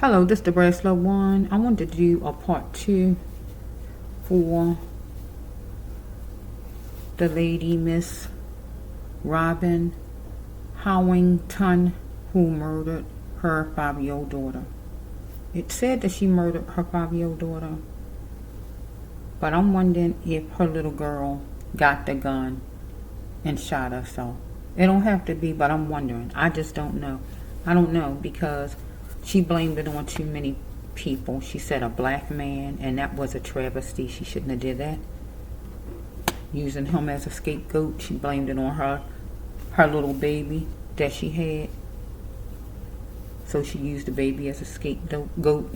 Hello, this is the Bracelet One. I wanted to do a part 2 for the lady Miss Robin Howington, who murdered her 5-year-old daughter. It said that she murdered her 5-year-old daughter, but I'm wondering if her little girl got the gun and shot herself. It don't have to be, but I'm wondering. I just don't know. I don't know because she blamed it on too many people. She said a black man, and that was a travesty. She shouldn't have did that. Using him as a scapegoat, she blamed it on her little baby that she had. So she used the baby as a scapegoat.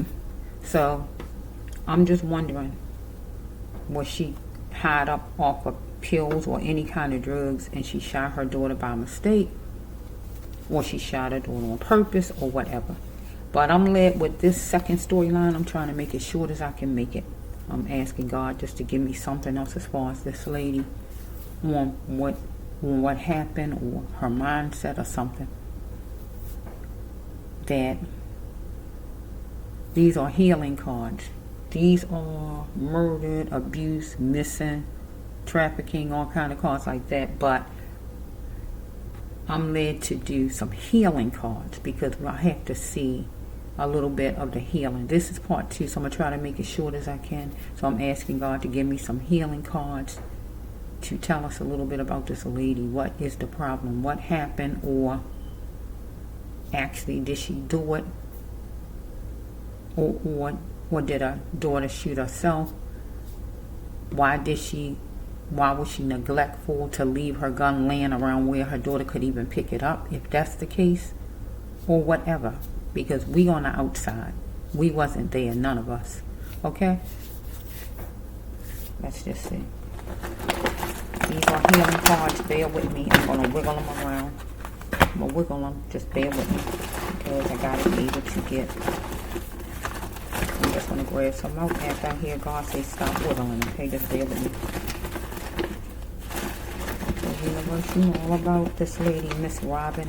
So I'm just wondering, was she high up off of pills or any kind of drugs and she shot her daughter by mistake, or she shot her daughter on purpose, or whatever. But I'm led with this second storyline. I'm trying to make it short as I can make it. I'm asking God just to give me something else as far as this lady, on what happened, or her mindset or something. That these are healing cards. These are murdered, abuse, missing, trafficking, all kind of cards like that. But I'm led to do some healing cards because I have to see a little bit of the healing. This is part 2, so I'm going to try to make it short as I can. So I'm asking God to give me some healing cards to tell us a little bit about this lady. What is the problem? What happened? Or actually, did she do it? Or did her daughter shoot herself? Why was she neglectful to leave her gun laying around where her daughter could even pick it up, if that's the case? Or whatever. Because we on the outside. We wasn't there, none of us. Okay? Let's just see. These are healing cards. Bear with me. I'm going to wiggle them around. I'm going to wiggle them. Just bear with me. Because I got to be able to get... I'm just going to grab some out after I hear God say stop wiggling. Okay? Just bear with me. The universe, you know all about this lady, Miss Robin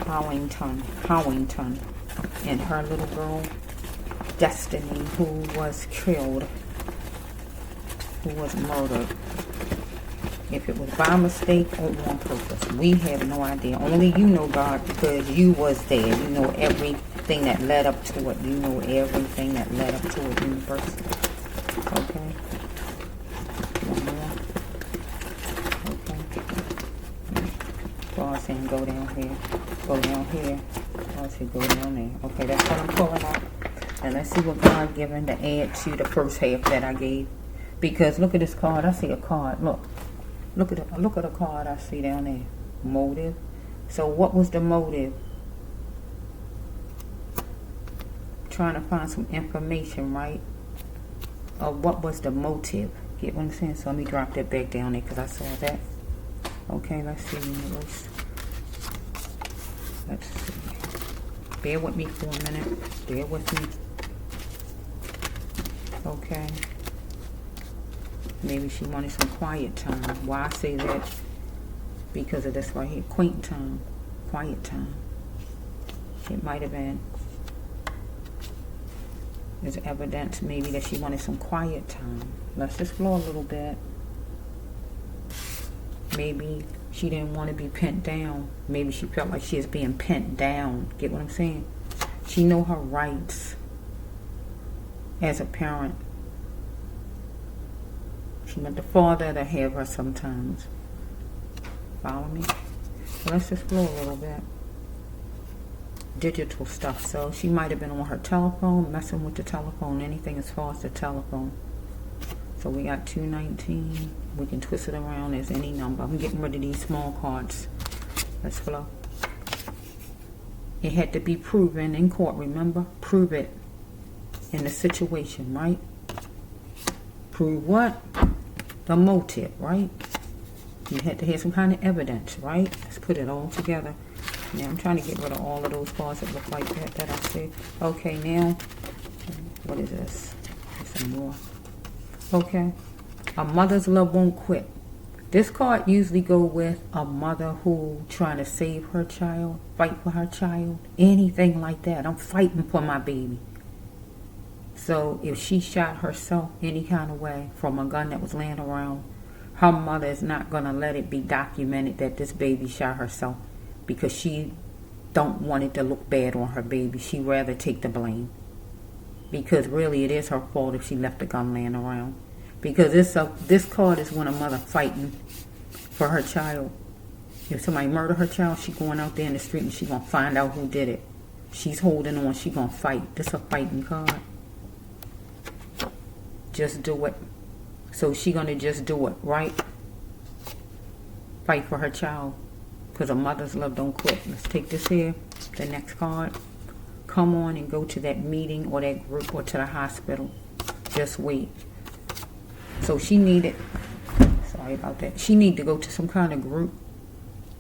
Howington, and her little girl Destiny, who was killed, who was murdered. If it was by mistake or on purpose, we have no idea. Only you know, God, because you was there. You know everything that led up to it. You know everything that led up to it, universe. Okay? One more. Okay. God saying go down here. Go down here. God said go down there. Okay, that's what I'm pulling out. And let's see what God given to add to the first half that I gave. Because look at this card. I see a card. Look at the card I see down there. Motive. So what was the motive? Trying to find some information, right? Of what was the motive. Get what I'm saying? So let me drop that back down there because I saw that. Okay, let's see, universe. Let's see. Bear with me for a minute. Bear with me. Okay. Maybe she wanted some quiet time. Why I say that? Because of this right here. Quiet time. Quiet time. It might have been. There's evidence maybe that she wanted some quiet time. Let's just flow a little bit. Maybe she didn't want to be pinned down. Maybe she felt like she was being pinned down. Get what I'm saying? She know her rights as a parent. She want the father to have her sometimes. Follow me? So let's just flow a little bit. Digital stuff. So she might have been on her telephone, messing with the telephone, anything as far as the telephone. So we got 219. We can twist it around as any number. I'm getting rid of these small cards. Let's flow. It had to be proven in court, remember? Prove it in the situation, right? Prove what? The motive, right? You had to have some kind of evidence, right? Let's put it all together. Now I'm trying to get rid of all of those cards that look like that I see. Okay, now, what is this? There's some more. Okay. A mother's love won't quit. This card usually go with a mother who trying to save her child, fight for her child, anything like that. I'm fighting for my baby. So if she shot herself any kind of way from a gun that was laying around, her mother is not going to let it be documented that this baby shot herself, because she don't want it to look bad on her baby. She rather take the blame, because really it is her fault if she left the gun laying around. Because this card is when a mother fighting for her child. If somebody murder her child, she going out there in the street and she going to find out who did it. She's holding on. She going to fight. This a fighting card. Just do it. So she going to just do it, right? Fight for her child. Because a mother's love don't quit. Let's take this here. The next card. Come on and go to that meeting or that group or to the hospital. Just wait. So she needed, sorry about that, she need to go to some kind of group,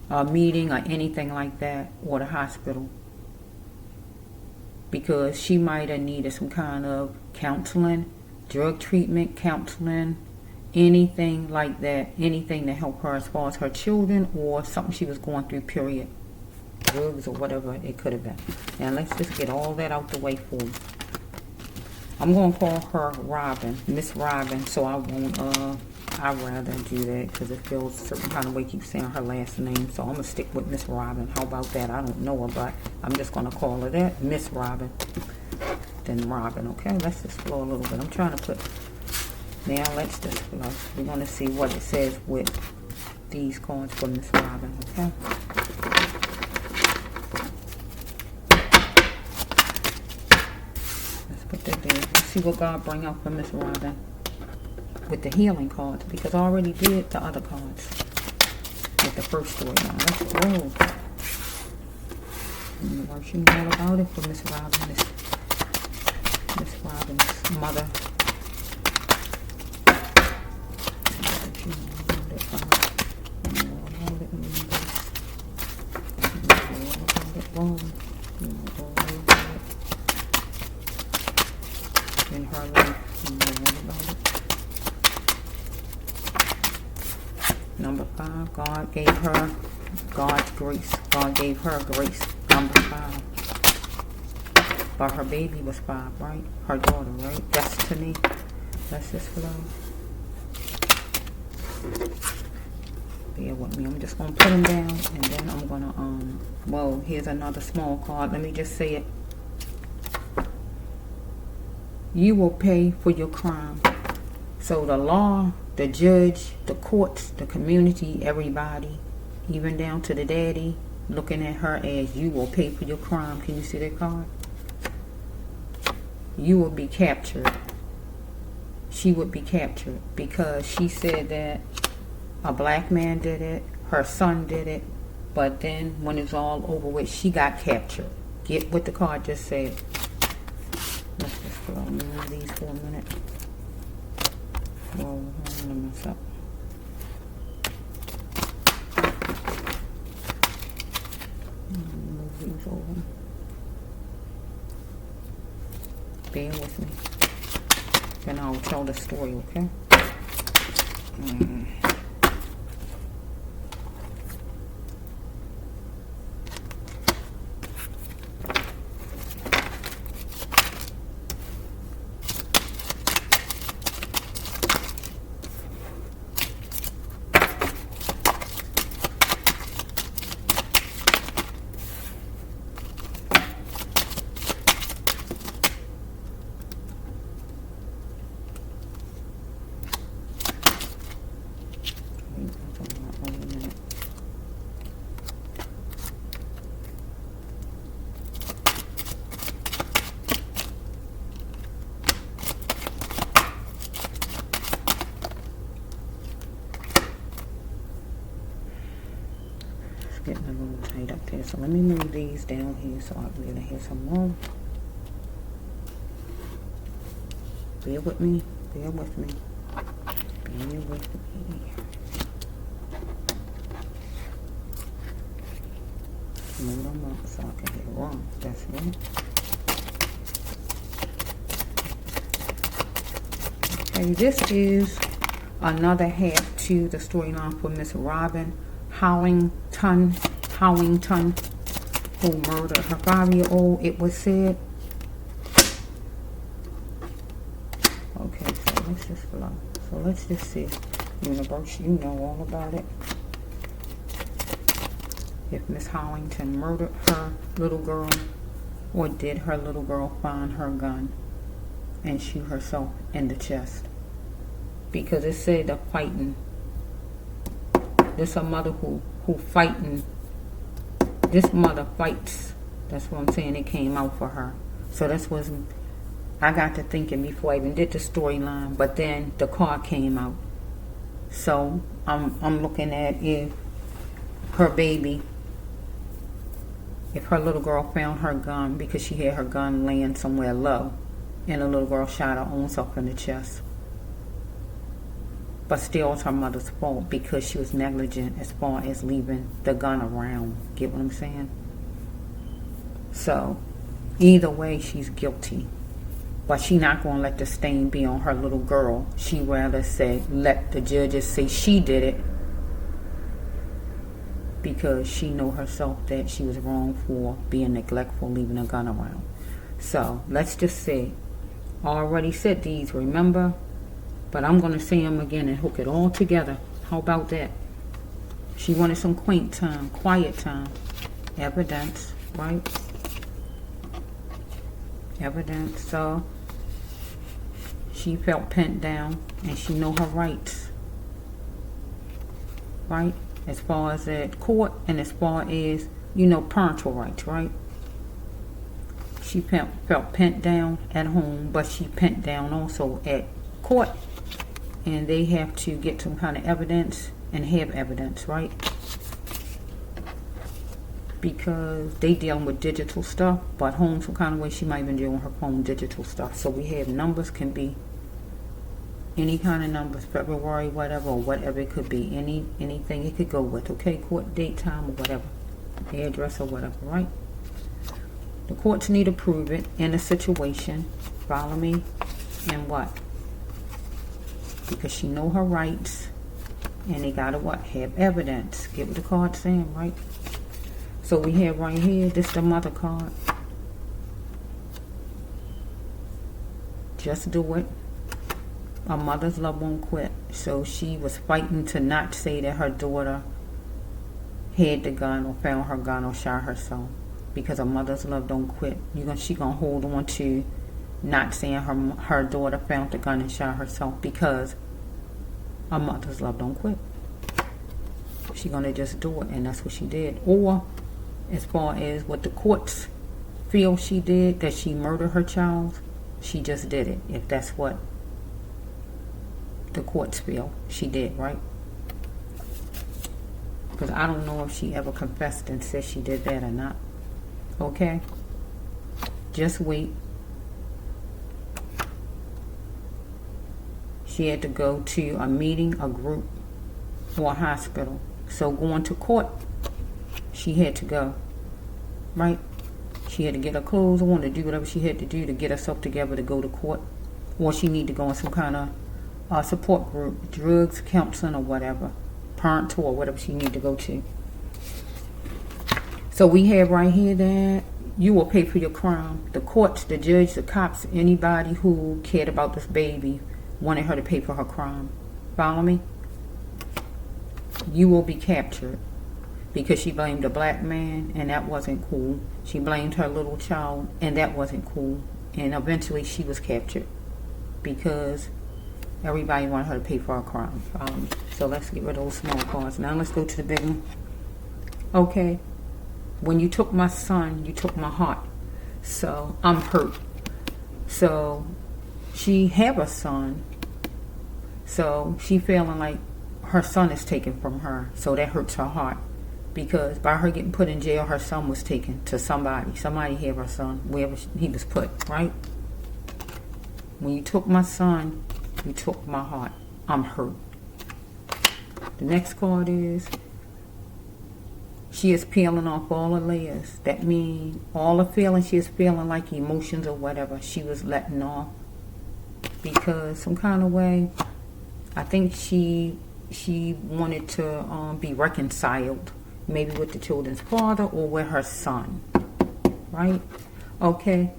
a meeting or anything like that, or the hospital. Because she might have needed some kind of counseling, drug treatment, counseling, anything like that, anything to help her as far as her children or something she was going through, period. Drugs or whatever it could have been. Now let's just get all that out the way for you. I'm going to call her Robin, Miss Robin, so I won't, I'd rather do that because it feels a certain kind of way keep saying her last name. So I'm going to stick with Miss Robin. How about that? I don't know her, but I'm just going to call her that, Miss Robin. Then Robin, okay? Let's just flow a little bit. I'm trying to put, now let's just flow. We're going to see what it says with these cards for Miss Robin, okay? Put that there. Let's see what God bring out for Miss Robin with the healing cards, because I already did the other cards with the first story. Now let's roll. She know all about it for Miss Robin. Miss Robin's mother. She know all about it. You know all about it. You know all about it. Wrong. You know all about it. In her life, you know all about it. Number 5, God gave her God's grace. God gave her grace. Number 5. But her baby was 5, right? Her daughter, right? Destiny. Let's just flow. Bear with me. I'm just going to put them down, and then I'm going to, well, here's another small card. Let me just say it. You will pay for your crime. So the law, the judge, the courts, the community, everybody, even down to the daddy, looking at her as you will pay for your crime. Can you see that card? You will be captured. She would be captured because she said that a black man did it, her son did it, but then when it's all over with, she got captured. Get what the card just said. Let's just put on one of these for a minute. Whoa, I'm gonna mess up. Move these over. Bear with me. Then I'll tell the story, okay? Getting a little tight up here, so let me move these down here so I can hear some more. Bear with me, bear with me, bear with me. Move them up so I can hear wrong. That's right. Okay, this is another half to the storyline for Miss Robin Howington, who murdered her 5-year-old, it was said. Okay, so let's just flow. So let's just see. Universe, you know all about it. If Miss Howington murdered her little girl, or did her little girl find her gun and shoot herself in the chest? Because it said they're fighting. This a mother who fighting. This mother fights. That's what I'm saying. It came out for her. So that's what I got to thinking before I even did the storyline. But then the card came out. So I'm looking at if her baby, if her little girl found her gun because she had her gun laying somewhere low, and the little girl shot her own self in the chest. But still, it's her mother's fault because she was negligent as far as leaving the gun around. Get what I'm saying? So, either way, she's guilty. But she's not going to let the stain be on her little girl. She rather say, let the judges say she did it, because she know herself that she was wrong for being neglectful, leaving a gun around. So, let's just say, I already said these, remember? But I'm going to say them again and hook it all together. How about that? She wanted some quiet time. Evidence, right? Evidence. So, she felt pent down and she know her rights. Right? As far as at court and as far as, parental rights, right? She felt pent down at home, but she pent down also at court. And they have to get some kind of evidence and have evidence, right? Because they dealing with digital stuff, but home some kind of way she might even deal with her phone digital stuff. So we have numbers, can be any kind of numbers, February, whatever, or whatever it could be. Anything it could go with, okay? Court date, time, or whatever. Address or whatever, right? The courts need to prove it in a situation. Follow me? And what? Because she know her rights. And they gotta what? Have evidence. Get what the card's saying, right? So we have right here, this the mother card. Just do it. A mother's love won't quit. So she was fighting to not say that her daughter had the gun or found her gun or shot herself. Because a mother's love don't quit. She gonna hold on to not saying her daughter found the gun and shot herself, because a mother's love don't quit. She gonna just do it, and that's what she did. Or as far as what the courts feel she did, that she murdered her child, she just did it. If that's what the courts feel she did, right? Because I don't know if she ever confessed and said she did that or not. Okay? Just wait. She had to go to a meeting, a group, or a hospital. So going to court, she had to go, right? She had to get her clothes on, to do whatever she had to do to get herself together to go to court. Or she need to go in some kind of support group, drugs, counseling, or whatever. Parental, or whatever she need to go to. So we have right here that you will pay for your crime. The courts, the judge, the cops, anybody who cared about this baby wanted her to pay for her crime. Follow me? You will be captured. Because she blamed a black man, and that wasn't cool. She blamed her little child, and that wasn't cool. And eventually she was captured. Because everybody wanted her to pay for her crime. Follow me? So let's get rid of those small cards. Now let's go to the big one. Okay. When you took my son, you took my heart. So I'm hurt. So she have a son. So she feeling like her son is taken from her. So that hurts her heart. Because by her getting put in jail, her son was taken to somebody. Somebody have her son, wherever he was put, right? When you took my son, you took my heart. I'm hurt. The next card is, she is peeling off all the layers. That means all the feelings she is feeling, like emotions or whatever, she was letting off. Because some kind of way, I think she she wanted to be reconciled, maybe with the children's father or with her son, right? Okay.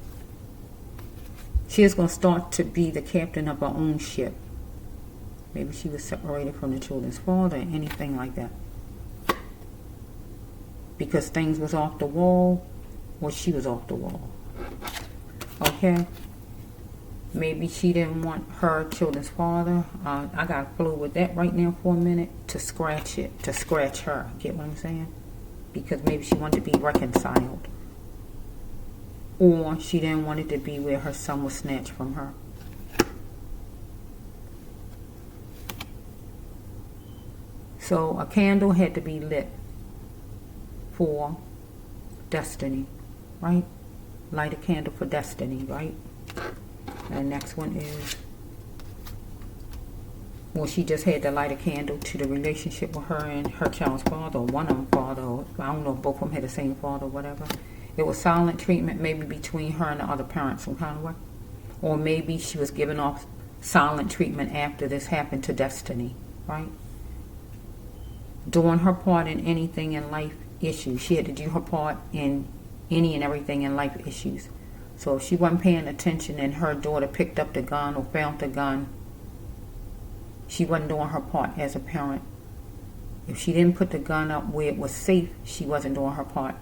She is going to start to be the captain of her own ship. Maybe she was separated from the children's father or anything like that. Because things was off the wall, or she was off the wall. Okay? Maybe she didn't want her children's father. I got to flow with that right now for a minute to scratch it, to scratch her. Get what I'm saying? Because maybe she wanted to be reconciled. Or she didn't want it to be where her son was snatched from her. So a candle had to be lit for destiny, right? Light a candle for destiny, right? And the next one is, well, she just had to light a candle to the relationship with her and her child's father, or one of them father, or I don't know if both of them had the same father or whatever. It was silent treatment, maybe between her and the other parent, some kind of way. Or maybe she was giving off silent treatment after this happened to destiny, right? Doing her part in anything in life issues. She had to do her part in any and everything in life issues. So if she wasn't paying attention and her daughter picked up the gun or found the gun, she wasn't doing her part as a parent. If she didn't put the gun up where it was safe, she wasn't doing her part.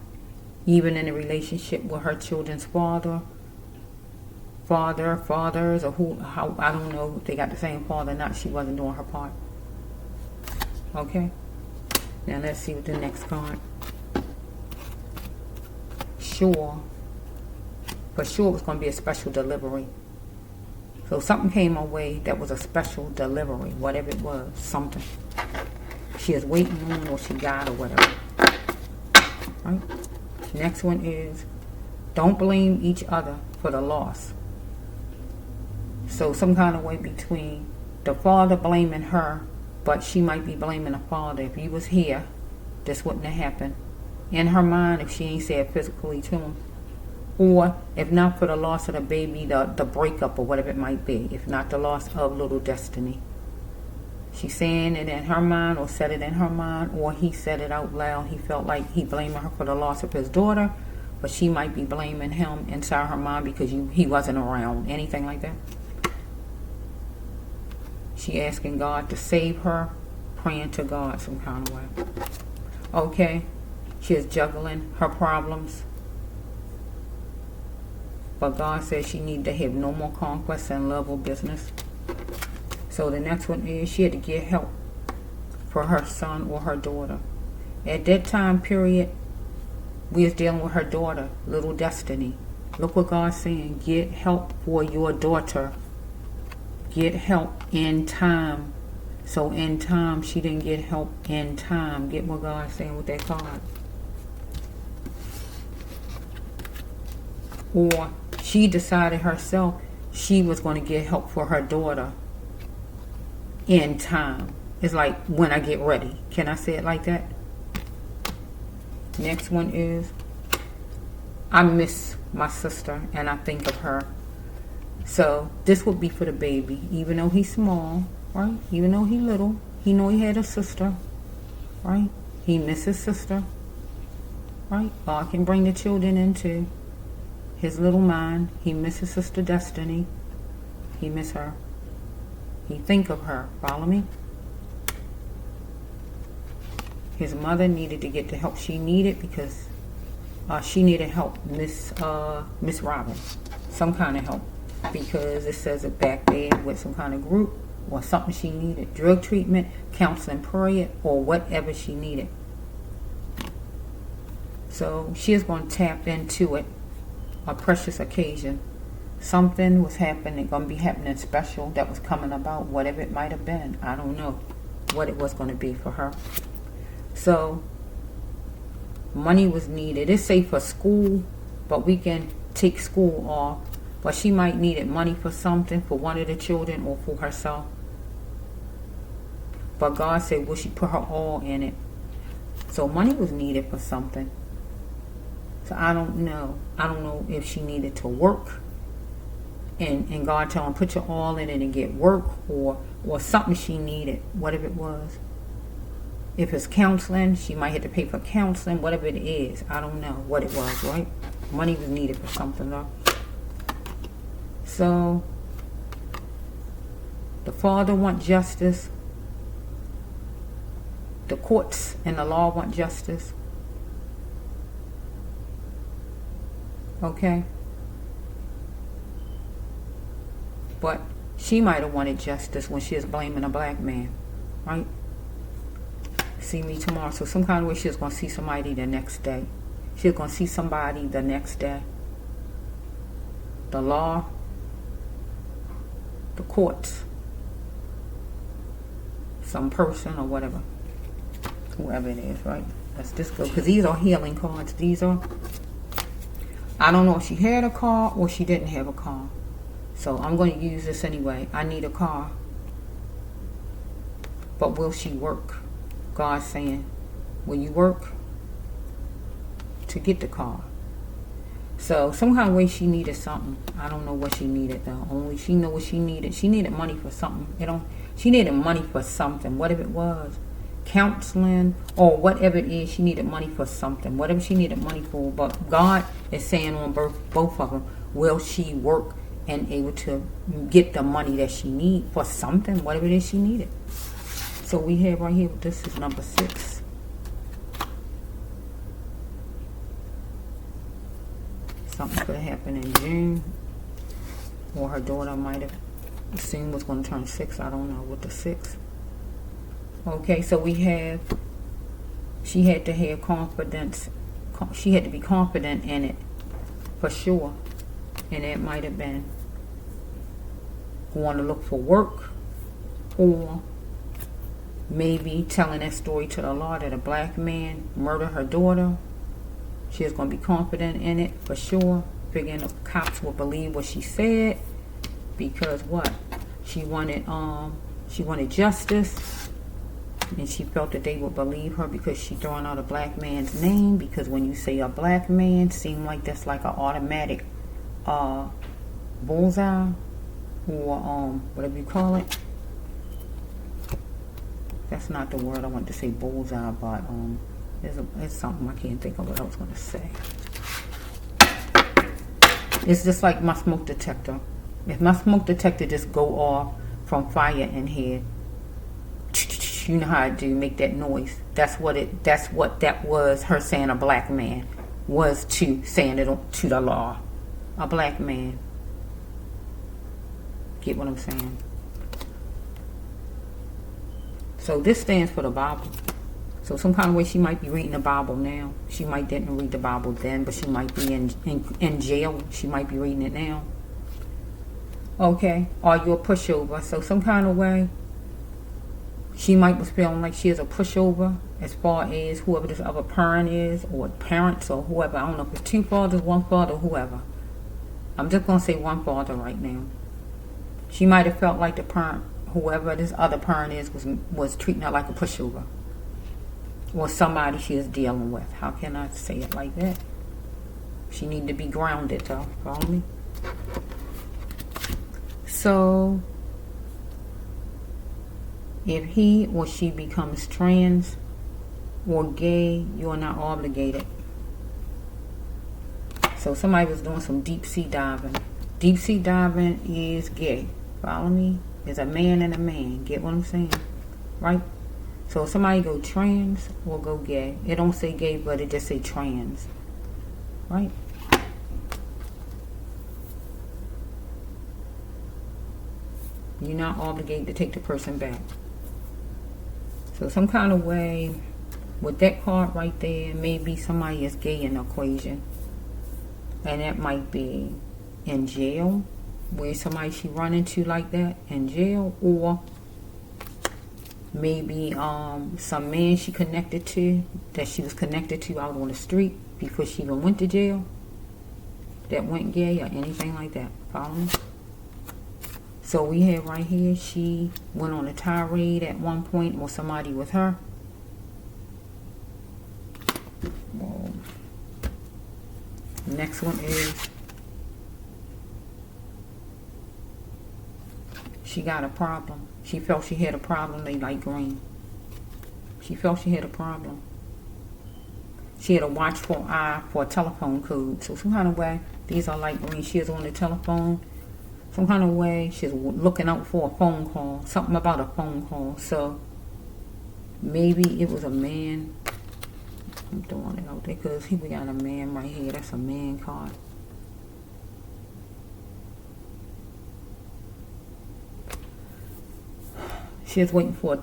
Even in a relationship with her children's fathers, or how, I don't know if they got the same father or not, she wasn't doing her part. Okay? Now let's see what the next card. Sure. For sure it was going to be a special delivery. So something came her way that was a special delivery, whatever it was, something. She is waiting on, or she got, or whatever. Right? Next one is, don't blame each other for the loss. So some kind of way between the father blaming her, but she might be blaming the father. If he was here, this wouldn't have happened. In her mind, if she ain't said physically to him. Or, if not for the loss of the baby, the breakup or whatever it might be. If not the loss of little Destiny. She's saying it in her mind, or said it in her mind, or he said it out loud. He felt like he blaming her for the loss of his daughter, but she might be blaming him inside her mind because he wasn't around. Anything like that. She asking God to save her, praying to God some kind of way. Okay, she is juggling her problems. But God says she need to have no more conquest and love or business. So the next one is, she had to get help for her son or her daughter. At that time period, we was dealing with her daughter, little Destiny. Look what God's saying. Get help for your daughter. Get help in time. So in time, she didn't get help in time. Get what God's saying with that card. Or she decided herself she was going to get help for her daughter in time. It's like, when I get ready. Can I say it like that? Next one is, I miss my sister and I think of her. So this would be for the baby. Even though he's small, right? Even though he's little, he know he had a sister, right? He misses his sister, right? God can bring the children into his little mind. He misses Sister Destiny. He miss her. He think of her. Follow me? His mother needed to get the help she needed because she needed help. Miss Robin. Some kind of help. Because it says it back there with some kind of group or something she needed. Drug treatment, counseling, prayer, or whatever she needed. So she is going to tap into it. A precious occasion. Something was happening, going to be happening special that was coming about, whatever it might have been. I don't know what it was going to be for her. So money was needed. It's safe for school, but we can take school off. But she might needed money for something, for one of the children or for herself. But God said, will she put her all in it? So money was needed for something. So I don't know. I don't know if she needed to work and God tell him put your all in it and get work, or something she needed, whatever it was. If it's counseling, she might have to pay for counseling, whatever it is. I don't know what it was, right? Money was needed for something, though. So, the father wants justice. The courts and the law want justice. Okay? But she might have wanted justice when she was blaming a black man, right? See me tomorrow. So some kind of way she was going to see somebody the next day. She was going to see somebody the next day. The law, the courts, some person or whatever, whoever it is, right? Let's just go, because these are healing cards. These are, I don't know if she had a car or she didn't have a car. So I'm going to use this anyway. I need a car. But will she work? God's saying, will you work to get the car? So some kind of way she needed something. I don't know what she needed though. Only she know what she needed. She needed money for something. She needed money for something. Whatever it was. Counseling or whatever it is, she needed money for something. Whatever she needed money for. But God is saying on both of them, will she work and able to get the money that she need for something, whatever it is she needed. So we have right here, this is number 6. Something could have happened in June, or her daughter might have soon was going to turn 6. I don't know, with the 6. Okay, so we have, she had to have confidence. She had to be confident in it, for sure. And it might have been going to look for work, or maybe telling that story to the law that a black man murdered her daughter. She was going to be confident in it, for sure. Figuring the cops will believe what she said. Because what? She wanted justice. And she felt that they would believe her because she throwing out a black man's name. Because when you say a black man, seem like that's like an automatic bullseye, or whatever you call it. That's not the word I want to say, bullseye, but it's something I can't think of what I was going to say. It's just like my smoke detector. If my smoke detector just go off from fire in here, you know how I do, make that noise. That's what that was, her saying a black man, was to saying it to the law. A black man. Get what I'm saying? So this stands for the Bible. So some kind of way she might be reading the Bible now. She might didn't read the Bible then, but she might be in jail. She might be reading it now. Okay. Are you a pushover? So some kind of way she might be feeling like she is a pushover as far as whoever this other parent is, or parents, or whoever. I don't know if it's 2 fathers, 1 father, whoever. I'm just going to say 1 father right now. She might have felt like the parent, whoever this other parent is, was treating her like a pushover. Or somebody she is dealing with. How can I say it like that? She need to be grounded, though. Follow me? So, if he or she becomes trans or gay, you are not obligated. So somebody was doing some deep sea diving. Deep sea diving is gay. Follow me? It's a man and a man. Get what I'm saying? Right? So if somebody go trans or go gay, it don't say gay, but it just say trans. Right? You're not obligated to take the person back. So some kind of way, with that card right there, maybe somebody is gay in the equation. And that might be in jail, where somebody she run into like that in jail, or maybe some man she connected to, that she was connected to out on the street before she even went to jail, that went gay or anything like that. Follow me? So we have right here, she went on a tirade at one point, or somebody with her. Whoa. Next one is She got a problem. She felt she had a problem. They like green. She felt she had a problem. She had a watchful eye for a telephone code. So some kind of way, these are light green. She is on the telephone. Some kind of way, she's looking out for a phone call. Something about a phone call. So maybe it was a man. I'm throwing it out there because we got a man right here. That's a man card. She is waiting for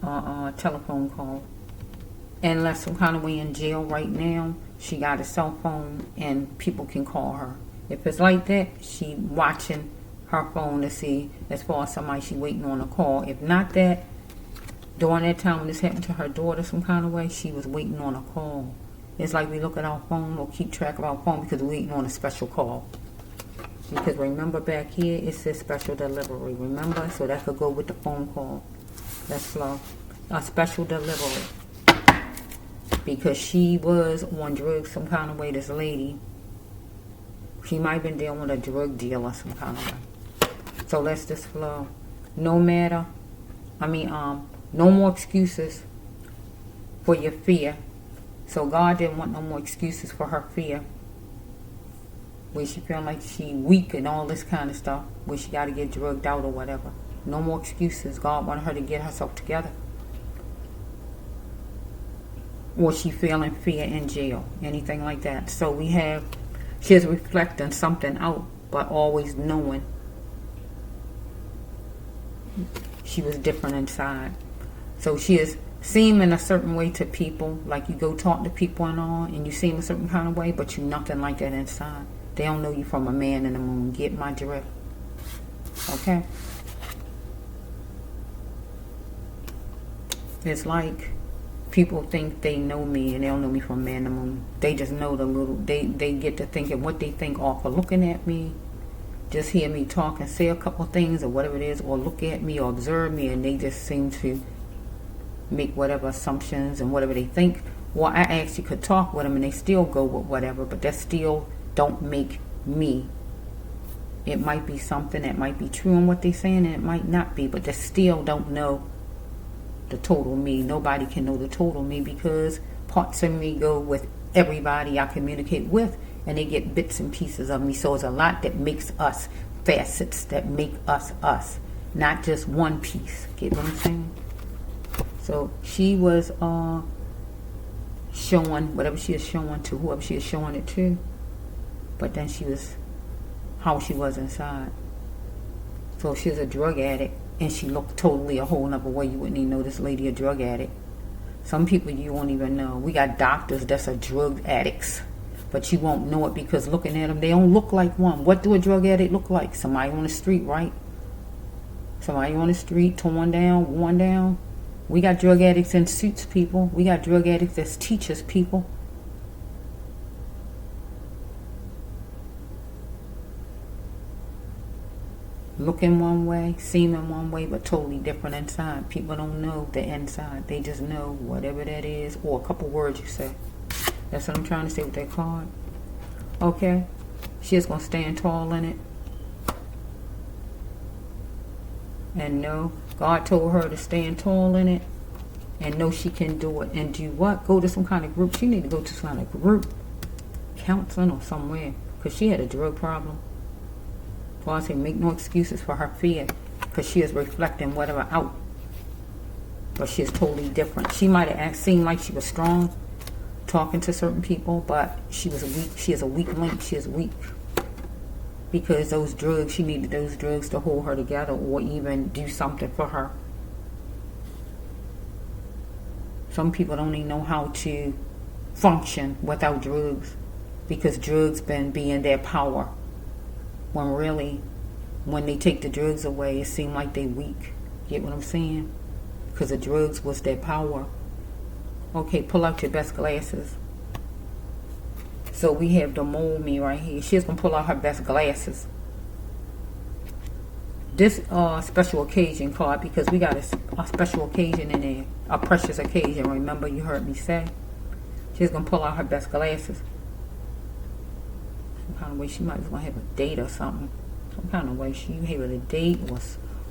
a telephone call. Unless some kind of way in jail right now, she got a cell phone and people can call her. If it's like that, she watching her phone to see as far as somebody she waiting on a call. If not that, during that time when this happened to her daughter some kind of way, she was waiting on a call. It's like we look at our phone or keep track of our phone because we're waiting on a special call. Because remember back here, it says special delivery. Remember? So that could go with the phone call. That's slow. A special delivery. Because she was on drugs some kind of way, this lady. She might have been dealing with a drug dealer some kind of way. So let's just flow. No more excuses for your fear. So God didn't want no more excuses for her fear. Where she feel like she weak and all this kind of stuff. Where she got to get drugged out or whatever. No more excuses. God wanted her to get herself together. Or she feeling fear in jail. Anything like that. So she is reflecting something out. But always knowing she was different inside. So she is seeming a certain way to people. Like you go talk to people and all. And you seem a certain kind of way. But you nothing like that inside. They don't know you from a man in the moon. Get my drift. Okay? It's like people think they know me and they don't know me from man in the moon. They just know they get to thinking what they think off of looking at me. Just hear me talk and say a couple things or whatever it is. Or look at me or observe me and they just seem to make whatever assumptions and whatever they think. Well, I actually could talk with them and they still go with whatever. But that still don't make me. It might be something that might be true in what they're saying and it might not be, but they still don't know the total me. Nobody can know the total me because parts of me go with everybody I communicate with and they get bits and pieces of me. So it's a lot that makes us, facets that make us us, not just one piece. Get what I'm saying? So she was showing whatever she is showing to whoever she is showing it to. But then she was how she was inside. So if she was a drug addict and she looked totally a whole nother way, you wouldn't even know this lady a drug addict. Some people you won't even know. We got doctors that's a drug addicts. But you won't know it because looking at them, they don't look like one. What do a drug addict look like? Somebody on the street, right? Somebody on the street, torn down, worn down. We got drug addicts in suits, people. We got drug addicts as teachers, people. Looking one way, seeming one way, but totally different inside. People don't know the inside. They just know whatever that is or a couple words you say. That's what I'm trying to say with that card. Okay? She is going to stand tall in it. And know God told her to stand tall in it. And know she can do it. And do what? Go to some kind of group. She need to go to some kind of group. Counseling or somewhere. Because she had a drug problem. So I say make no excuses for her fear. Because she is reflecting whatever out. But she is totally different. She might have seemed like she was strong. Talking to certain people. But she was weak. She is a weak link. She is weak. Because those drugs, she needed those drugs to hold her together. Or even do something for her. Some people don't even know how to function without drugs. Because drugs been being their power. When really, when they take the drugs away, it seems like they weak. Get what I'm saying? Because the drugs was their power. Okay, pull out your best glasses. So we have the mold me right here. She's going to pull out her best glasses. This special occasion card, because we got a special occasion in there. A precious occasion, remember you heard me say. She's going to pull out her best glasses. Some kind of way she might just want to have a date or something. some kind of way. She had a date,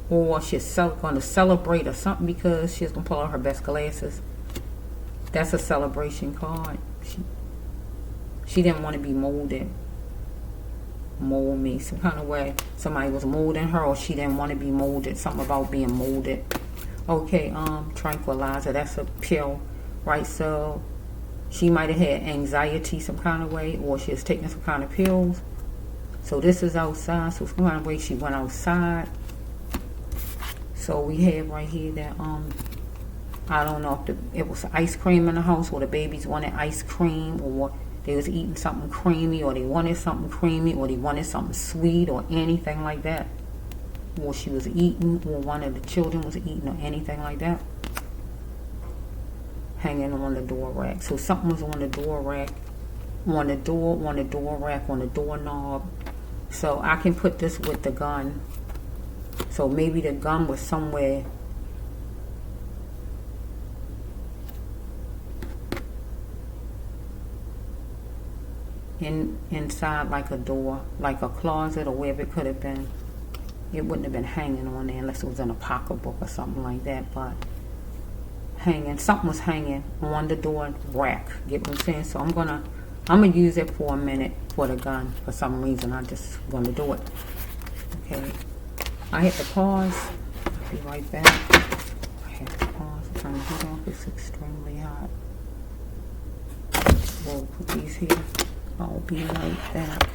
or she's going to celebrate or something, because she's going to pull out her best glasses. That's a celebration card. She didn't want to be molded. Mold me some kind of way. Somebody was molding her, or she didn't want to be molded. Something about being molded. Okay, tranquilizer, that's a pill, right? So she might have had anxiety some kind of way, or she was taking some kind of pills. So this is outside, so some kind of way she went outside. So we have right here that I don't know if it was ice cream in the house, or the babies wanted ice cream, or they was eating something creamy, or they wanted something creamy, or they wanted something sweet, or anything like that. Or she was eating, or one of the children was eating, or anything like that. Hanging on the door rack. So something was on the door rack, on the door rack, on the doorknob. So I can put this with the gun. So maybe the gun was somewhere inside, like a door, like a closet, or wherever it could have been. It wouldn't have been hanging on there unless it was in a pocketbook or something like that. But something was hanging on the door rack. Get what I'm saying? So I'm gonna use it for a minute for the gun. For some reason, I just gonna do it. Okay. I hit the pause. I'll be right back. I hit the pause. I'm trying to heat off. It's extremely hot. We'll put these here. I'll be right back.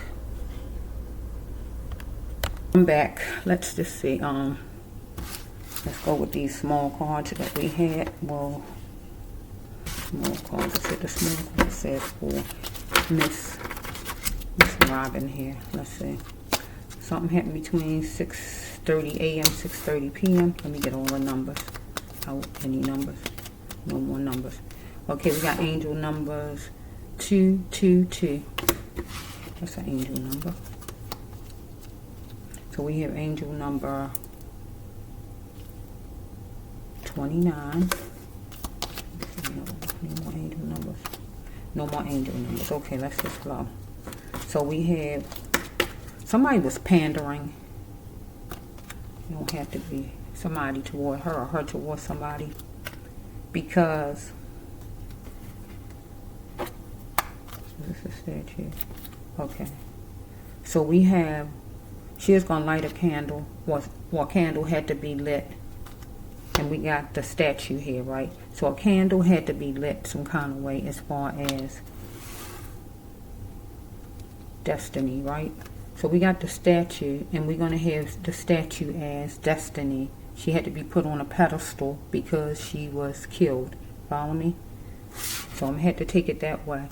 I'm back. Let's just see. Let's go with these small cards that we had. Well, small cards. I said the small card says for Miss Robin here. Let's see. Something happened between 6:30 a.m. 6:30 p.m. Let me get all the numbers out. Any numbers? No more numbers. Okay, we got angel numbers 222. That's an angel number. So we have angel number 29. No more angel numbers. No more angel numbers. Okay, let's just flow. So we have, somebody was pandering. You don't have to be somebody toward her, or her toward somebody, because this is a statue. Okay. So we have, she is going to light a candle. Well, a candle had to be lit. And we got the statue here, right? So a candle had to be lit some kind of way as far as destiny, right? So we got the statue, and we're going to have the statue as destiny. She had to be put on a pedestal because she was killed. Follow me? So I'm going to have to take it that way.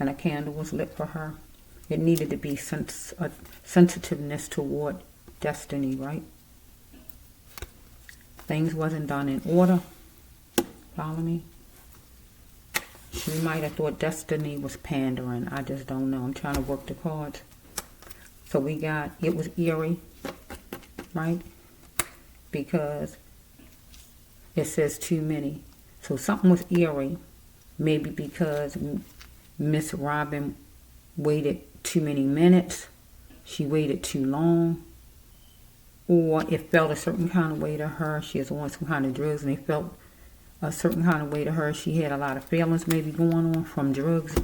And a candle was lit for her. It needed to be a sensitiveness toward destiny, right? Things wasn't done in order. Follow me? She might have thought destiny was pandering. I just don't know. I'm trying to work the cards. So we got, it was eerie, right? Because it says too many. So something was eerie. Maybe because Miss Robin waited too many minutes. She waited too long. Or it felt a certain kind of way to her. She was on some kind of drugs, and it felt a certain kind of way to her. She had a lot of feelings maybe going on from drugs.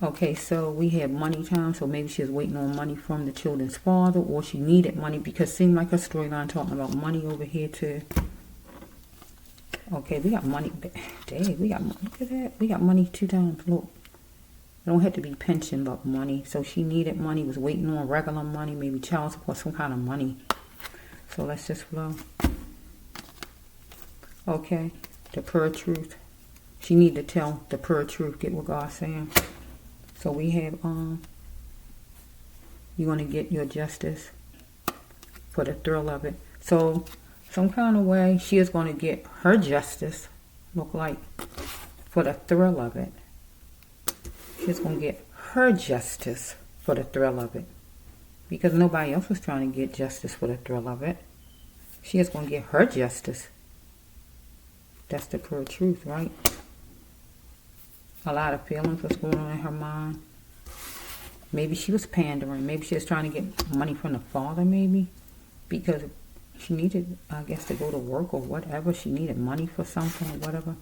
Okay, so we have money time. So maybe she was waiting on money from the children's father, or she needed money, because it seemed like her storyline talking about money over here too. Okay, we got money. Dang, we got money. Look at that. We got money 2 times. Look. It don't have to be pension, but money. So she needed money, was waiting on regular money, maybe child support, some kind of money. So let's just flow. Okay, the pure truth. She need to tell the pure truth, get what God's saying. So we have, you're going to get your justice for the thrill of it. So some kind of way, she is going to get her justice, look like, for the thrill of it. She's going to get her justice for the thrill of it. Because nobody else was trying to get justice for the thrill of it. She is going to get her justice. That's the pure truth, right? A lot of feelings was going on in her mind. Maybe she was pandering. Maybe she was trying to get money from the father, maybe. Because she needed, I guess, to go to work or whatever. She needed money for something or whatever.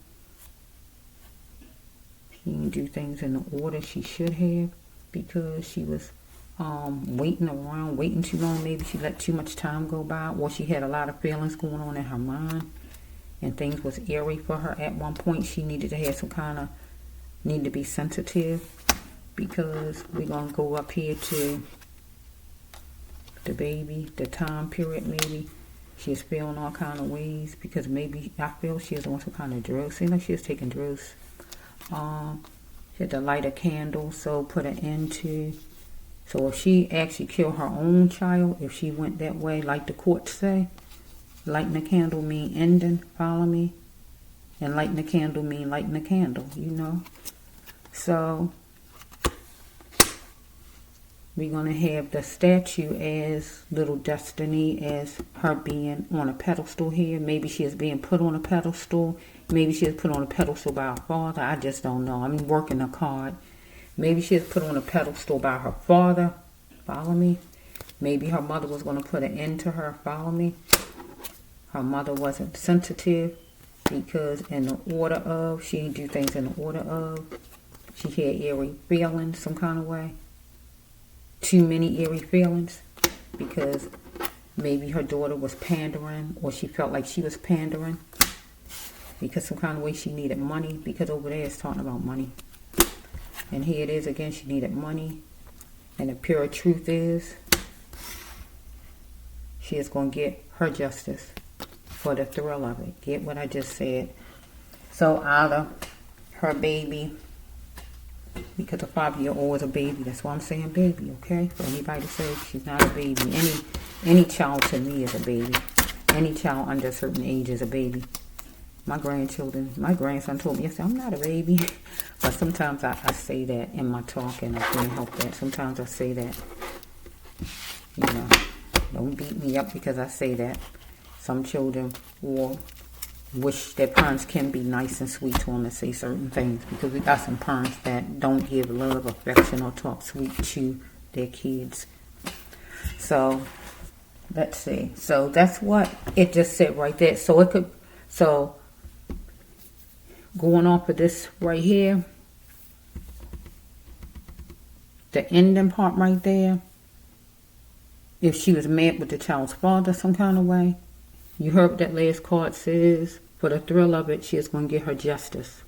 She didn't do things in the order she should have because she was waiting around, waiting too long. Maybe she let too much time go by, or she had a lot of feelings going on in her mind, and things was eerie for her at one point. She needed to have some kind of, need to be sensitive, because we're going to go up here to the baby, the time period. Maybe she is feeling all kind of ways, because maybe I feel she is on some kind of drugs. Seems like she is taking drugs. She had to light a candle, so put an end to. So if she actually killed her own child, if she went that way, like the courts say, lighting the candle mean ending, follow me? And lighting the candle mean lighting the candle, you know? So we're going to have the statue as Little Destiny, as her being on a pedestal here. Maybe she is being put on a pedestal. Maybe she is put on a pedestal by her father. I just don't know. I'm working a card. Maybe she is put on a pedestal by her father. Follow me? Maybe her mother was going to put an end to her. Follow me? Her mother wasn't sensitive, because in the order of, she didn't do things in the order of. She had eerie feelings some kind of way. Too many eerie feelings, because maybe her daughter was pandering, or she felt like she was pandering, because some kind of way she needed money, because over there it's talking about money. And here it is again, she needed money. And the pure truth is, she is going to get her justice for the thrill of it. Get what I just said. So either her baby, because a 5-year-old is a baby. That's why I'm saying baby, okay? For anybody to say she's not a baby. Any child to me is a baby. Any child under a certain age is a baby. My grandson told me yesterday, I'm not a baby. But sometimes I say that in my talk, and I can't help that. Sometimes I say that. You know, don't beat me up because I say that. Some children will wish their parents can be nice and sweet to them and say certain things, because we got some parents that don't give love, affection, or talk sweet to their kids. So let's see. So that's what it just said right there. So it could, so going off of this right here, the ending part right there, if she was mad with the child's father some kind of way, you heard what that last card says. For the thrill of it, she is going to get her justice.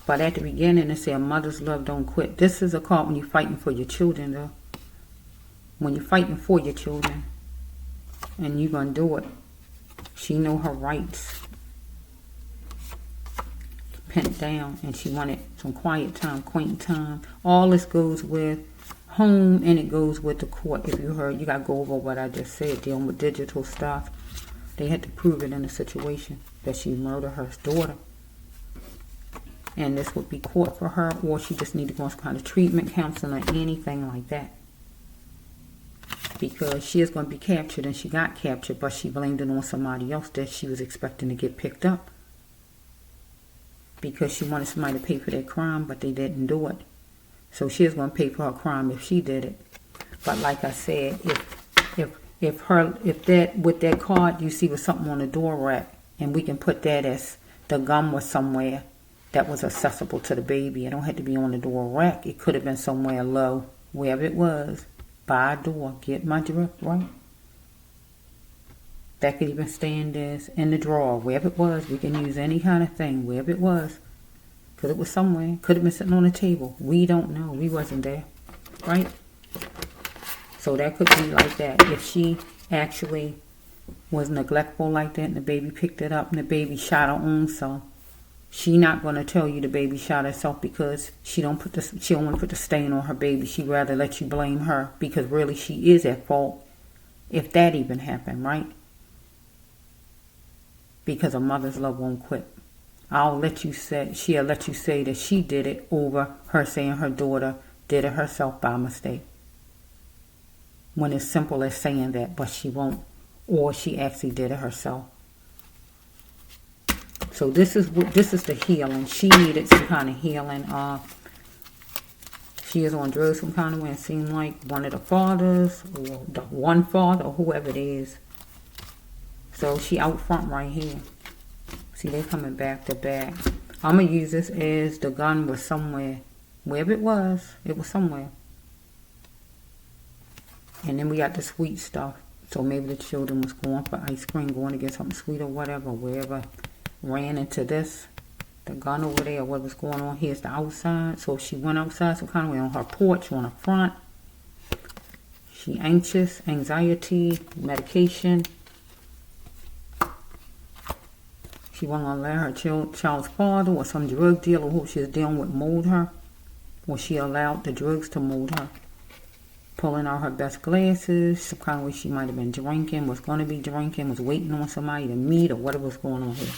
But at the beginning, it said, mother's love don't quit. This is a card when you're fighting for your children, though. When you're fighting for your children, and you're going to do it. She know her rights. Pent down, and she wanted some quiet time, quaint time. All this goes with home, and it goes with the court. If you heard, you got to go over what I just said, dealing with digital stuff. They had to prove it in a situation that she murdered her daughter. And this would be court for her, or she just need to go on some kind of treatment, counseling, or anything like that. Because she is going to be captured, and she got captured, but she blamed it on somebody else that she was expecting to get picked up. Because she wanted somebody to pay for their crime, but they didn't do it. So she is going to pay for her crime if she did it. But like I said, if that with that card you see was something on the door rack, and we can put that as the gum was somewhere that was accessible to the baby. It don't have to be on the door rack. It could have been somewhere low, wherever it was, by a door. Get my drift, right? That could even stand as in the drawer, wherever it was. We can use any kind of thing, wherever it was. Because it was somewhere. Could have been sitting on a table. We don't know. We wasn't there. Right? So that could be like that. If she actually was neglectful like that, and the baby picked it up, and the baby shot her own self, she not going to tell you the baby shot herself, because she don't want to put the stain on her baby. She rather let you blame her, because really she is at fault. If that even happened, right? Because a mother's love won't quit. She'll let you say that she did it over her saying her daughter did it herself by mistake. When it's simple as saying that, but she won't. Or she actually did it herself. So this is the healing. She needed some kind of healing. She is on drugs some kind of way. It seemed like one of the fathers, or the one father, or whoever it is. So she out front right here. See, they coming back to back. I'm going to use this as the gun was somewhere. Wherever it was somewhere. And then we got the sweet stuff. So maybe the children was going for ice cream, going to get something sweet or whatever. Wherever ran into this. The gun over there, what was going on. Here's the outside. So she went outside some kind of way on her porch, on the front. She anxious, anxiety, medication. She wasn't going to let her child's father or some drug dealer who she was dealing with mold her. Or she allowed the drugs to mold her. Pulling out her best glasses. Some kind of way she might have been drinking, was going to be drinking, was waiting on somebody to meet or whatever was going on here.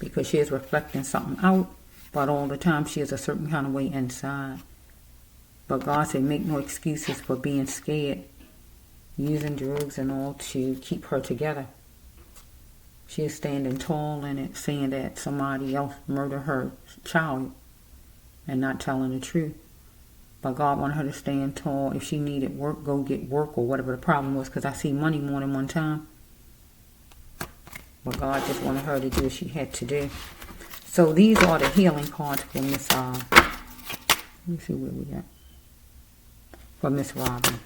Because she is reflecting something out, but all the time she is a certain kind of way inside. But God said, make no excuses for being scared, using drugs and all to keep her together. She is standing tall in it, saying that somebody else murdered her child and not telling the truth. But God wanted her to stand tall. If she needed work, go get work or whatever the problem was, because I see money more than one time. But God just wanted her to do what she had to do. So these are the healing cards for Miss, let me see where we at. For Miss Robin.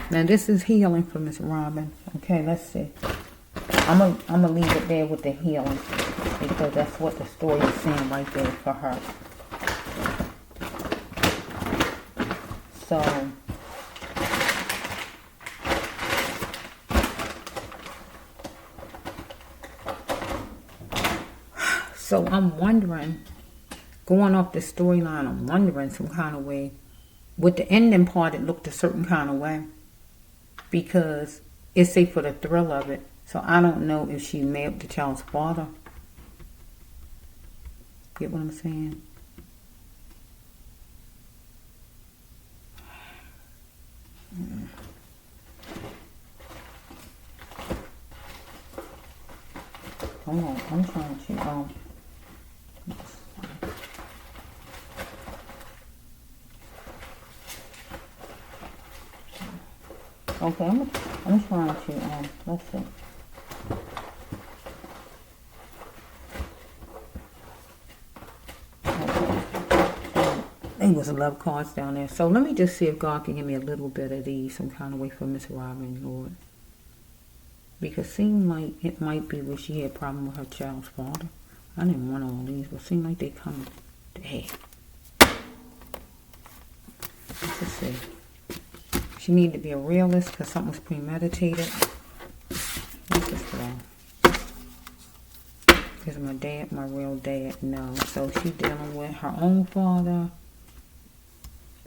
Now this is healing for Miss Robin. Okay, let's see. I'm gonna leave it there with the healing. Because that's what the story is saying right there for her. So I'm wondering, going off the storyline, I'm wondering some kind of way. With the ending part, it looked a certain kind of way. Because it's say for the thrill of it. So I don't know if she married the child's father. Get what I'm saying? Hold on, I'm trying to okay, I'm trying to let's see. There was a love cards down there. So let me just see if God can give me a little bit of these, some kind of way for Miss Robin, Lord. Because it seemed like it might be where she had a problem with her child's father. I didn't want all these, but it seemed like they come there. Let's just see. She needed to be a realist because something was premeditated. Let's just go. Is my dad my real dad? No. So she's dealing with her own father.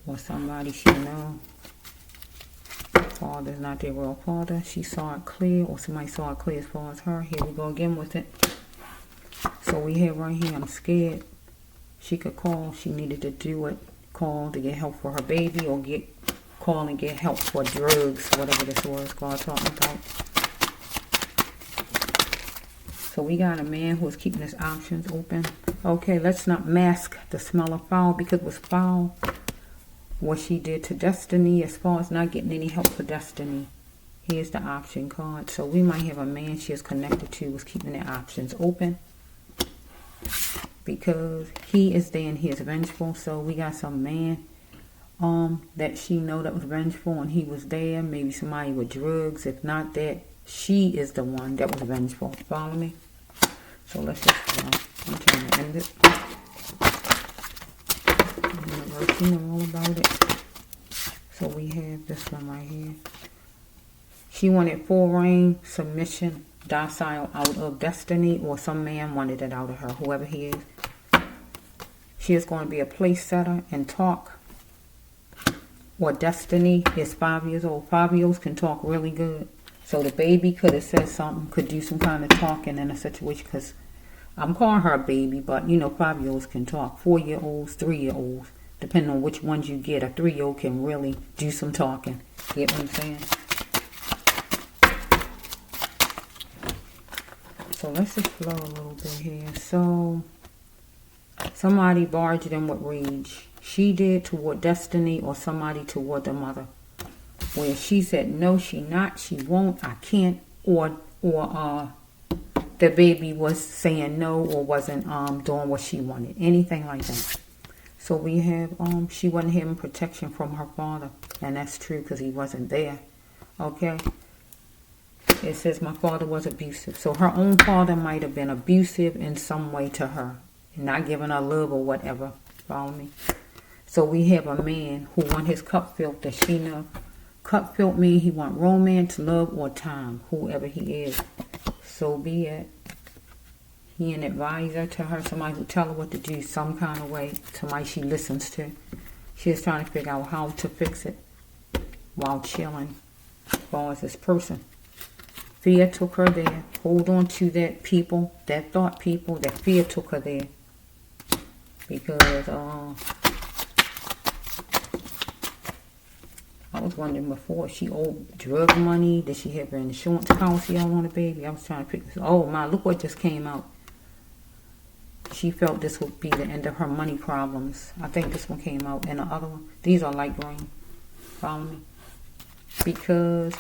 Or somebody she know. Father's not their real father. She saw it clear, or somebody saw it clear as far as her. Here we go again with it. So we have right here, I'm scared. She could call. She needed to do it. Call to get help for her baby, or call and get help for drugs, whatever this was God talking about. So we got a man who is keeping his options open. Okay, let's not mask the smell of foul, because it was foul. What she did to Destiny as far as not getting any help for Destiny. Here's the option card. So we might have a man she is connected to was keeping their options open. Because he is there and he is vengeful. So we got some man that she know that was vengeful and he was there. Maybe somebody with drugs. If not that, she is the one that was vengeful. Follow me? So let's just I'm trying to end it. You know all about it. So we have this one right here. She wanted full reign, submission, docile out of Destiny, or some man wanted it out of her, whoever he is. She is going to be a place setter and talk. Or Destiny is 5 years old. 5-year-olds can talk really good. So the baby could have said something, could do some kind of talking in a situation, because I'm calling her a baby, but you know 5-year-olds can talk. 4-year-olds, 3-year-olds. Depending on which ones you get, a 3-year-old can really do some talking. Get what I'm saying? So let's just flow a little bit here. So somebody barged in with rage. She did toward Destiny, or somebody toward the mother. Where she said, no, she not, she won't, I can't, or the baby was saying no, or wasn't doing what she wanted. Anything like that. So we have, she wasn't having protection from her father. And that's true because he wasn't there. Okay? It says my father was abusive. So her own father might have been abusive in some way to her. Not giving her love or whatever. Follow me? So we have a man who want his cup filled, that she know. Cup filled means he want romance, love, or time. Whoever he is. So be it. He an advisor to her. Somebody who tell her what to do some kind of way. Somebody she listens to. She's trying to figure out how to fix it. While chilling. As far as this person. Fear took her there. Hold on to that people. That thought people. That fear took her there. Because I was wondering before, she owed drug money. Did she have her insurance policy on the baby? I was trying to pick this. Oh my, look what just came out. She felt this would be the end of her money problems. I think this one came out, and the other one. These are light green. Follow me? Because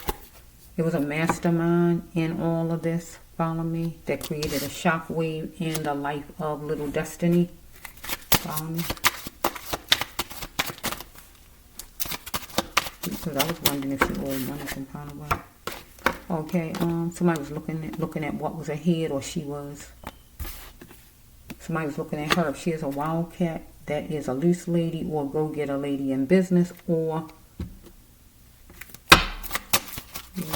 it was a mastermind in all of this. Follow me? That created a shockwave in the life of little Destiny. Follow me? Because I was wondering if she owed money some kind of way. Okay, somebody was looking at what was ahead, or she was. Somebody was looking at her. If she is a wildcat, that is a loose lady, or go-getter lady in business, or yeah.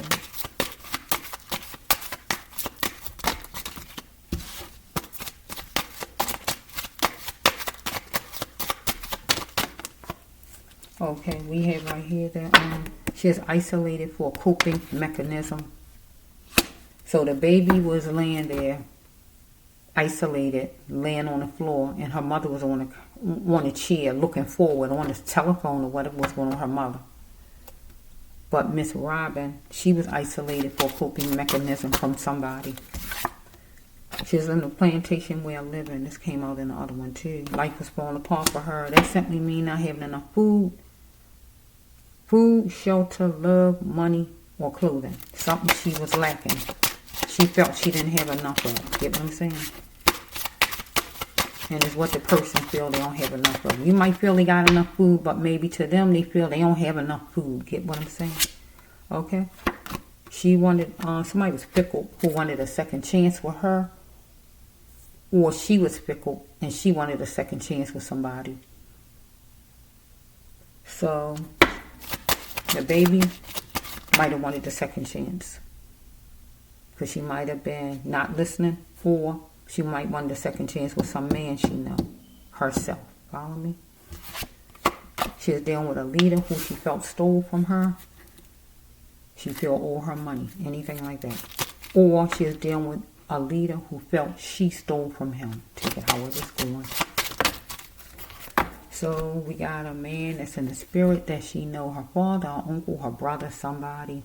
Okay, we have right here that she is isolated for a coping mechanism. So the baby was laying there, isolated, laying on the floor, and her mother was on a chair, looking forward on the telephone or whatever was going on with her mother. But Miss Robin, she was isolated for a coping mechanism from somebody. She was in the plantation where I live in. This came out in the other one too. Life was falling apart for her. That simply means not having enough food. Food, shelter, love, money, or clothing. Something she was lacking. She felt she didn't have enough of. Get what I'm saying? And it's what the person feel they don't have enough of. You might feel they got enough food, but maybe to them they feel they don't have enough food. Get what I'm saying? Okay? She wanted, somebody was fickle who wanted a second chance with her. Or she was fickle and she wanted a second chance with somebody. So the baby might have wanted a second chance. Because she might have been not listening, or she might want a second chance with some man she know herself. Follow me? She was dealing with a leader who she felt stole from her. She felt owe her money, anything like that. Or she was dealing with a leader who felt she stole from him. Take it however it's going. So we got a man that's in the spirit that she know, her father, her uncle, her brother, somebody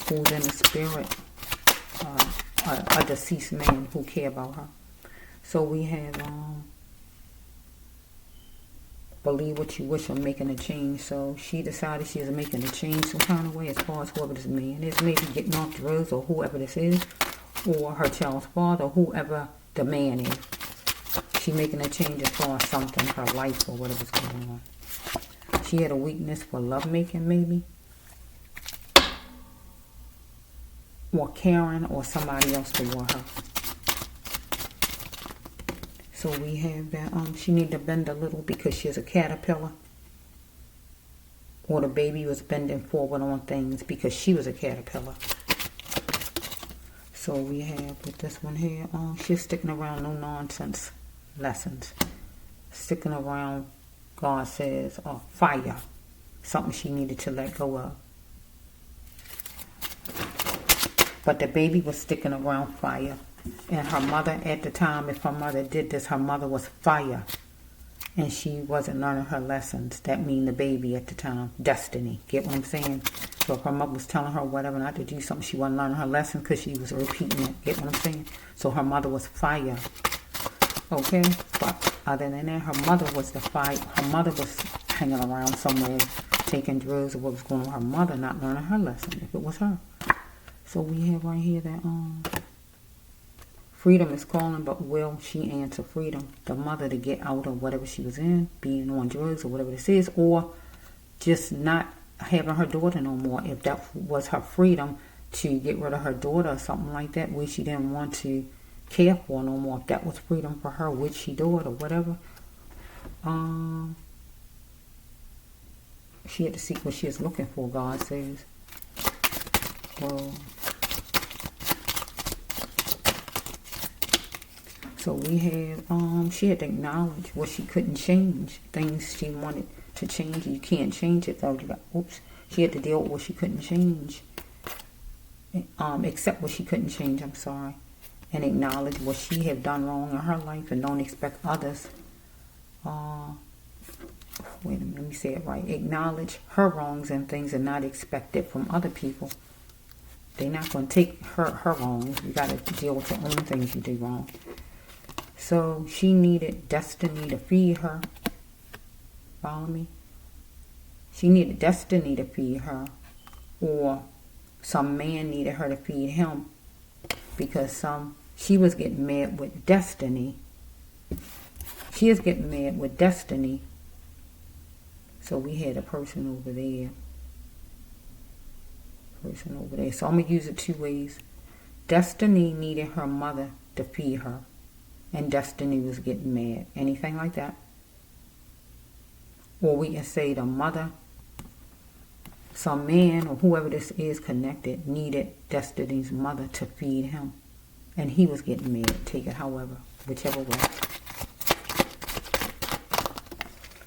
who's in the spirit. A deceased man who care about her. So we have believe what you wish, or making a change. So she decided she was making a change some kind of way, as far as whoever this man is, maybe getting off drugs, or whoever this is, or her child's father, whoever the man is. She making a change as far as something, her life or whatever's going on. She had a weakness for lovemaking, maybe. Or Karen, or somebody else toward her. So we have that she need to bend a little because she's a caterpillar. Or the baby was bending forward on things because she was a caterpillar. So we have with this one here, she's sticking around no nonsense lessons. Sticking around, God says, fire. Something she needed to let go of. But the baby was sticking around fire. And her mother at the time, if her mother did this, her mother was fire. and she wasn't learning her lessons. That mean the baby at the time, Destiny. Get what I'm saying? So if her mother was telling her whatever not to do something, she wasn't learning her lesson because she was repeating it. Get what I'm saying? So her mother was fire. Okay? But other than that, her mother was the fire. Her mother was hanging around somewhere, taking drugs or what was going on with her mother, not learning her lesson, if it was her. So we have right here that freedom is calling, but will she answer freedom? The mother to get out of whatever she was in, being on drugs or whatever this is, or just not having her daughter no more. If that was her freedom to get rid of her daughter or something like that, where she didn't want to care for no more. If that was freedom for her, which she do it or whatever. She had to seek what she is looking for, God says. Well, so we have, she had to acknowledge what she couldn't change. Things she wanted to change, you can't change it though. Oops. She had to deal with what she couldn't change. Accept what she couldn't change, I'm sorry. And acknowledge what she had done wrong in her life and don't expect others. Wait a minute, let me say it right. Acknowledge her wrongs and things and not expect it from other people. They're not going to take her wrongs. You got to deal with your own things you do wrong. So she needed Destiny to feed her. Follow me? She needed Destiny to feed her. Or some man needed her to feed him. Because she was getting mad with Destiny. She is getting mad with Destiny. So we had a person over there. So I'm going to use it two ways. Destiny needed her mother to feed her. And Destiny was getting mad. Anything like that? Or we can say the mother, some man or whoever this is connected, needed Destiny's mother to feed him. And he was getting mad. Take it however, whichever way.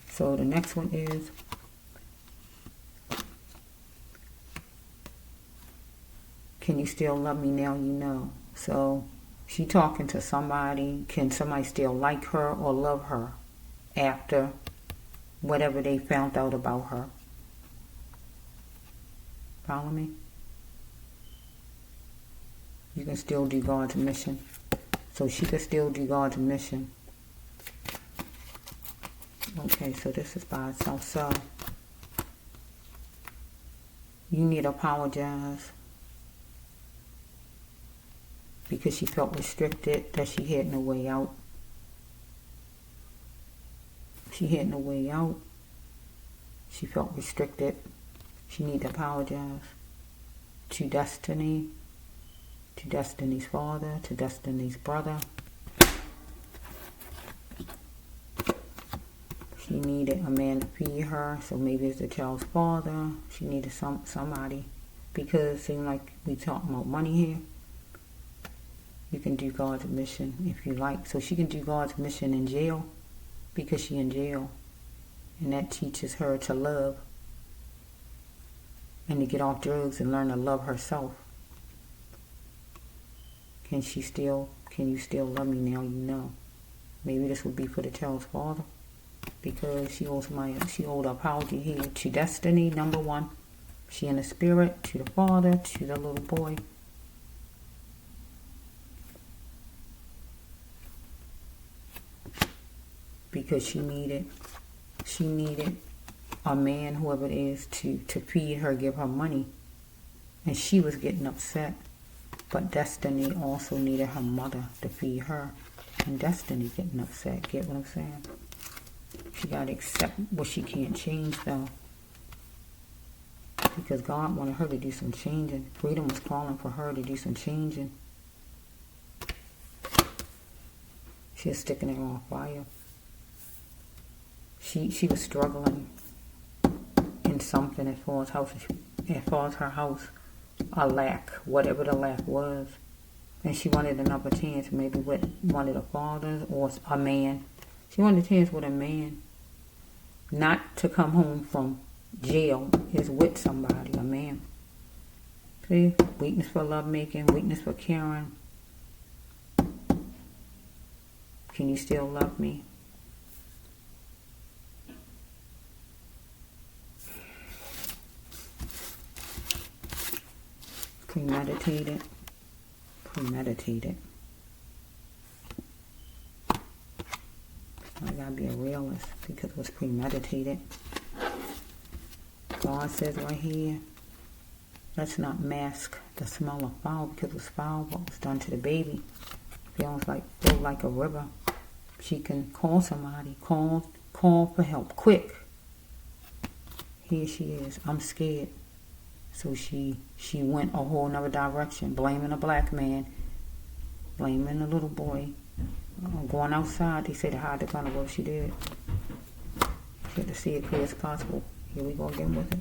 So the next one is, can you still love me now you know? So she talking to somebody. Can somebody still like her or love her after whatever they found out about her? Follow me? You can still do God's mission. So she can still do God's mission. Okay, so this is by itself. So you need to apologize because she felt restricted, that she had no way out. She had no way out. She felt restricted. She needs to apologize to Destiny, to Destiny's father, to Destiny's brother. She needed a man to feed her, so maybe it's the child's father. She needed somebody, because it seemed like we talking about money here. You can do God's mission if you like. So she can do God's mission in jail because she's in jail. And that teaches her to love and to get off drugs and learn to love herself. Can you still love me now you know? Maybe this would be for the child's father, because she owed an apology here to Destiny, number one. She in the spirit, to the father, to the little boy. Because she needed a man, whoever it is, to feed her, give her money. And she was getting upset. But Destiny also needed her mother to feed her. And Destiny getting upset. Get what I'm saying? She got to accept what she can't change, though. Because God wanted her to do some changing. Freedom was calling for her to do some changing. She was sticking it on fire. She was struggling in something as far as her house, a lack, whatever the lack was. And she wanted another chance, maybe with one of the fathers or a man. She wanted a chance with a man. Not to come home from jail, is with somebody, a man. See? Weakness for lovemaking, weakness for caring. Can you still love me? premeditated. Premeditated. I gotta be a realist because it was premeditated. God says right here, let's not mask the smell of foul because it was foul what was done to the baby. Feels like feel like a river. She can call somebody, call for help, quick. Here she is. I'm scared. So she went a whole nother direction, blaming a black man, blaming the little boy. Going outside, they say to hide the gun, well, she did. She had to see it clear as possible. Here we go again with it.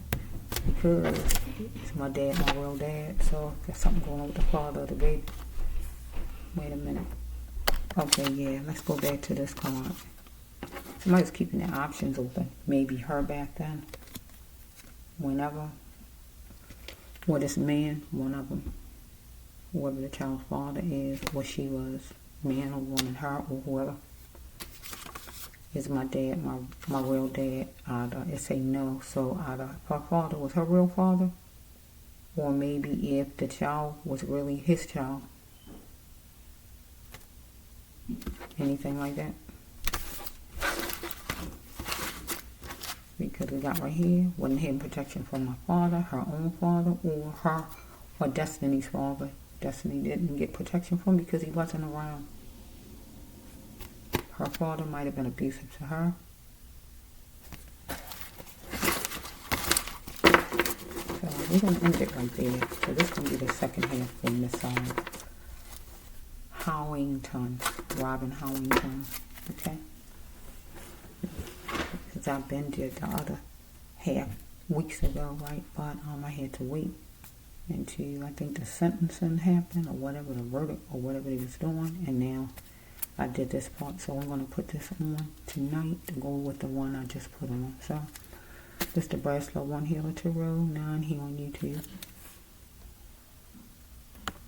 Because it's my dad, my real dad, so there's something going on with the father of the baby. Wait a minute. Okay, yeah, let's go back to this card. Somebody's keeping their options open. Maybe her back then. Whenever. Or this man, one of them. Whoever the child's father is, or she was. Man or woman, her or whoever. Is my dad, my real dad. Either it's a no, so either her father was her real father, or maybe if the child was really his child. Anything like that. Because we got right here, wasn't having protection from my father, her own father, or her, or Destiny's father. Destiny didn't get protection from because he wasn't around. Her father might have been abusive to her. So we're going to end it right there. So this is going to be the second half for Miss Howington, Robin Howington. Okay? Because I've been did the other half weeks ago, right? But I had to wait until I think the sentencing happened or whatever, the verdict or whatever they was doing, and now I did this part, so I'm going to put this on tonight to go with the one I just put on. So this is the Bracelet 1 Healer Tarot 9 here on YouTube.